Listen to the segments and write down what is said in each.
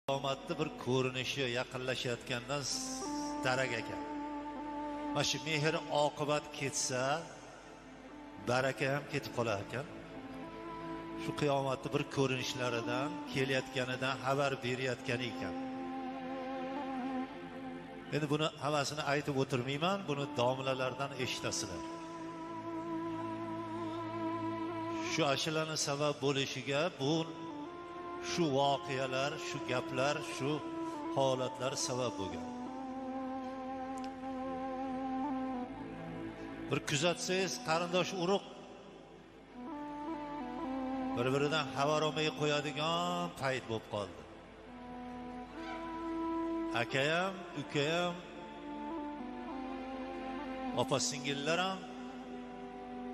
Qiyomatni bir ko'rinishi yaqinlashayotgandan darak ekan. Mana shu mehr oqibat ketsa, baraka ham ketib qolar ekan. Shu qiyomatni bir ko'rinishlaridan, kelayotganidan xabar berayotgan ekan. Endi buni hammasini aytib o'tirmayman, buni domlalardan eshitasizlar. Shu ashulaning sabab bo'lishiga bu shu voqealar, shu gaplar, shu holatlar sabab bo'lgan. Bir kuzatsangiz, qarindosh urug' bir-biridan xabar olmay qo'yadigan payt bo'lib qoldi. Akayam, ukayam, opa-singillar ham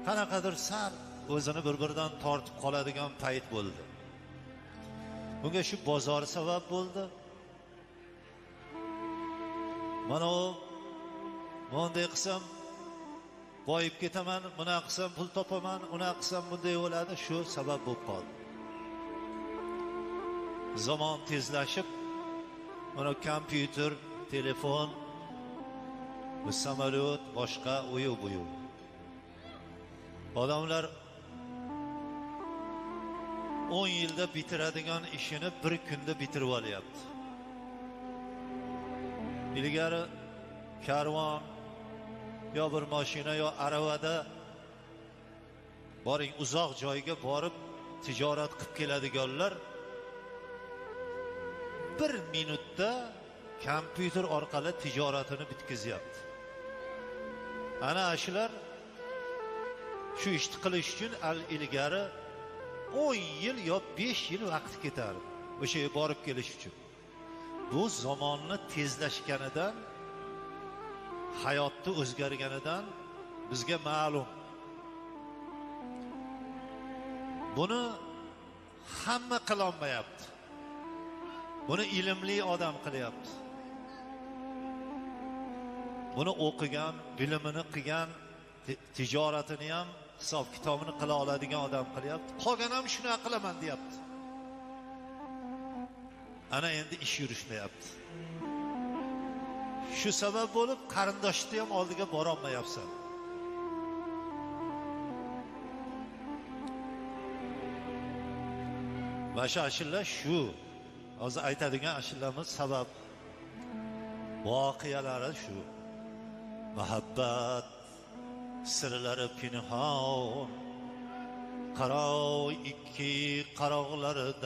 qanaqadir sal o'zini bir-biridan tortib qoladigan payt bo'ldi. Bunga shu bozor sabab bo'ldi. Mana u bunday qilsam boyib ketaman, buna qilsam pul topaman, una qilsam bunday bo'ladi, shu sabab bo'lib qoldi. Zamon tezlashib, mana kompyuter, telefon, samolyot, boshqa uyu-buyu. Odamlar 10 yilda bitiradigan ishini bir kunda bitirib olyapti. Ilgari karvon yo bir mashina yo aravada boring uzoq joyga borib tijorat qilib keladiganlar 1 minutda kompyuter orqali tijoratini bitkazyapti. Ana shular shu ishni qilish uchun ilgari 10 yil yo 5 yil vaqt ketardi o'sha yerga borib kelish uchun. Bu zamonni tezlashganidan, hayotni o'zgarganidan bizga ma'lum. Buni hamma qila olmayapti. Buni ilmli odam qilyapti. Buni o'qigan, bilimini qilgan, tijoratini ham, hisob kitobini qila oladigan odam qilyapti. Qolgan ham shuni qilaman deyapti. Ana endi ish yurishmayapti. Shu sabab bo'lib qarindoshni ham oldiga bora olmayapsan. Va shu ashula shu hozir aytadigan ashulamiz sabab voqealari shu. Muhabbat sirlari pinhon, qarov ikki qaroqlaridan